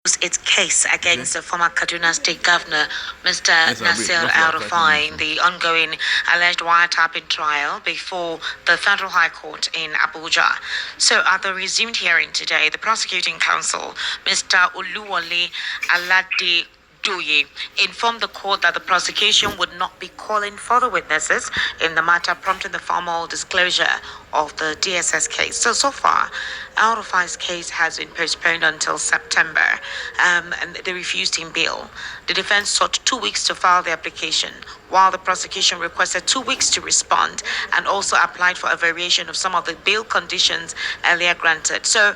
its case against the former Kaduna State Governor, Mr. Nasir el-Rufai, in the ongoing alleged wiretapping trial before the Federal High Court in Abuja. So, at the resumed hearing today, the prosecuting counsel, Mr. Oluwole Alade Doye, informed the court that the prosecution would not be calling further witnesses in the matter, prompting the formal disclosure of the DSS case. So far, el-Rufai's case has been postponed until September, and they refused him bail. The defense sought 2 weeks to file the application, while the prosecution requested 2 weeks to respond and also applied for a variation of some of the bail conditions earlier granted. So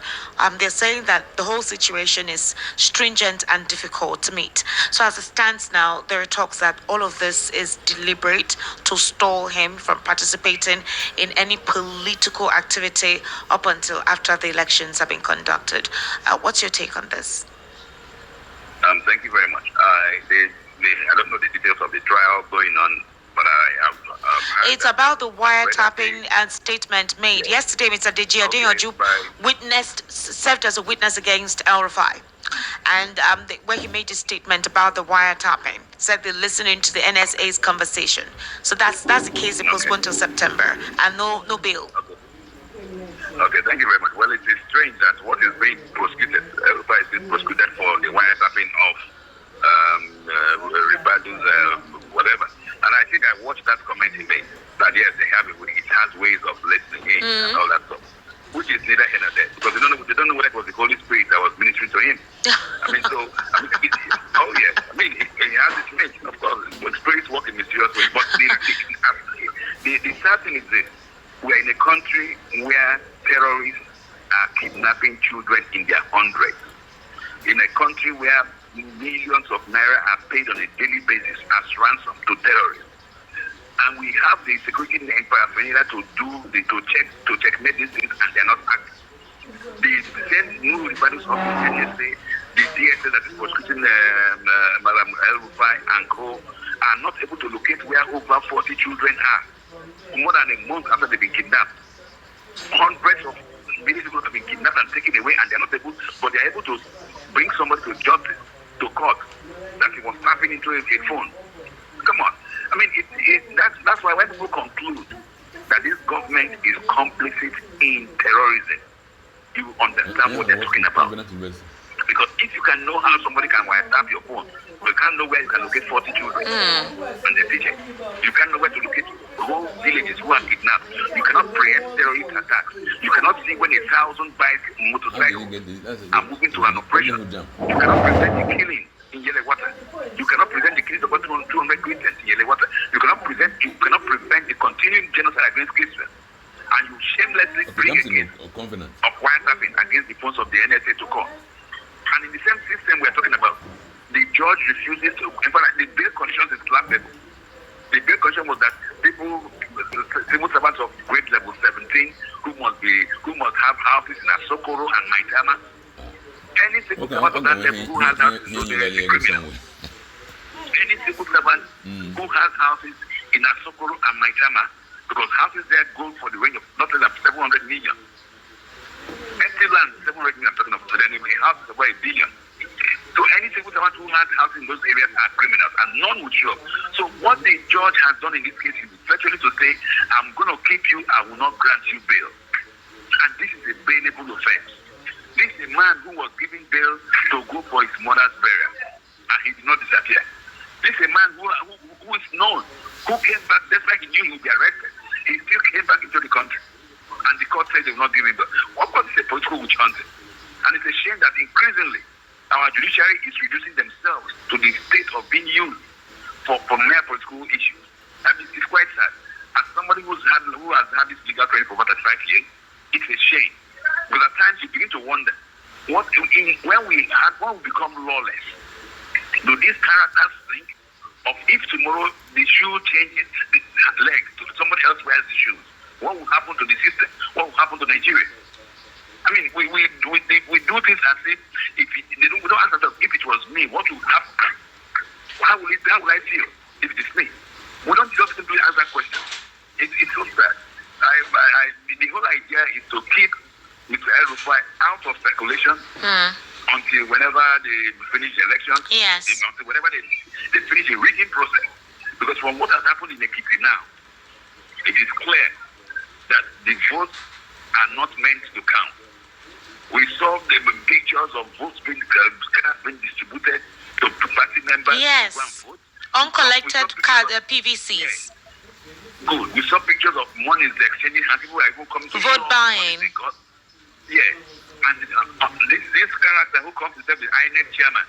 they're saying that the whole situation is stringent and difficult to meet. So as it stands now, there are talks that all of this is deliberate to stall him from participating in any political activity up until after the elections have been conducted. What's your take on this? Thank you very much. I don't know the details of the trial going on, but I have. It's about the wiretapping and statement made. Yes. Yesterday, Mr. Deji Adeyanju served as a witness against el-Rufai. And where he made a statement about the wiretapping, said they're listening to the NSA's conversation. So that's the case. It postponed till September, and no bail. Okay, thank you very much. Well, it is strange that what is being prosecuted, el-Rufai is being prosecuted for the wiretapping of Ribadu's whatever. And I think I watched that comment he made that yes, it has ways of listening in and all that stuff, which is neither here nor there, because they don't know whether it was the Holy Spirit that was ministering to him. Oh yes, he has his mate, of course. But spirits work in mysterious ways. But the sad thing is this: we are in a country where terrorists are kidnapping children in their hundreds. In a country where millions of naira are paid on a daily basis as ransom to terrorists, and we have the security paraphernalia to checkmate these things, and they're not acting. The same new Ribadu's office, NSA, the DSS that is prosecuting Mallam, el-Rufai and co, are not able to locate where over 40 children are. More than a month after they've been kidnapped, hundreds of many people have been kidnapped and taken away, and they're not able, but they're able to bring somebody to justice, to court, that he was tapping into a phone. Come on. I mean, that's why when people conclude that this government is complicit in terrorism, you understand what they're talking about. Because if you can know how somebody can wiretap your phone, you can't know where you can locate 40 children and the DJ. You can't know where to locate whole villages who are kidnapped. You cannot preempt terrorist attacks. You cannot see when 1,000 motorcycles are moving to an operation. You cannot prevent the killing in Yelewata. You cannot prevent the killing of about 200 Christians in Yelewata. You cannot prevent the continuing genocide against Christians. And you shamelessly bring a case of wiretapping against the phones of the NSA to court. And in the same system we're talking about, the judge refuses to. In fact, the bail conditions is laughable. The bail condition was that people, civil servants of grade level 17, who must have houses in Asokoro and Maitama. Any civil servant of that level who has houses in criminal. Any civil servant who has houses in Asokoro and Maitama, because houses there go for the range of not less than 700 million. Empty land, 700 million, I'm talking of today, anyway, houses about 1 billion. So any civil servant who has houses in those areas are criminals, and none would show up. So what the judge has done in this case is virtually to say, I'm going to keep you, I will not grant you bail. And this is a bailable offense. This is a man who was given bail to go for his mother's burial, and he did not disappear. This is a man who is known, who came back, despite he knew he would be arrested. He still came back into the country. And the court said they will not give him bail. Of course, it's a political witch hunting. And it's a shame that increasingly our judiciary is reducing themselves to the state of being used for mere political issues. I mean, it's quite sad. As somebody who has had this legal training for about 35 years, it's a shame. Because at times you begin to wonder, when we become lawless, do these characters think of if tomorrow the shoe changes the leg to somebody else wears the shoes? What will happen to the system? What will happen to Nigeria? I mean, we do things as if we don't ask ourselves, if it was me, what would happen? How will I feel if it is me? We don't just simply ask that question. It's so sad. The whole idea is to keep Mr. el-Rufai out of circulation until whenever they finish the elections. Yes. Until whenever they finish the rigging process. Because from what has happened in Ekiti now, it is clear that the votes are not meant to count. We saw the pictures of votes being distributed to party members. Yes. To go and vote. Uncollected PVCs. Yes. Good. We saw pictures of monies exchanging hands. People are even coming to vote buying. Yes. And this character who comes to serve the INEC chairman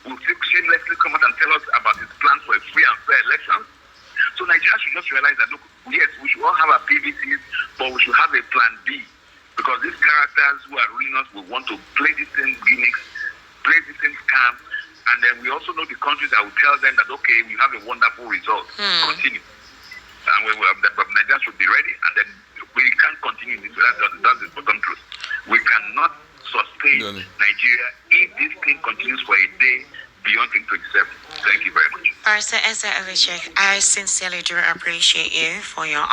will shamelessly come out and tell us about his plans for a free and fair election. So Nigeria should just realize that, look, yes, we should all have our PVCs, but we should have a plan B. Because these characters who are ruling us will want to play the same gimmicks, play the same scam, and then we also know the countries that will tell them that, okay, we have a wonderful result. Continue. And Nigeria should be ready, and then we can't continue this. That's the bottom truth. We cannot sustain Nigeria if this thing continues for a day beyond 2027. Thank you very much. Pastor Esa Elichek, I sincerely do appreciate you for your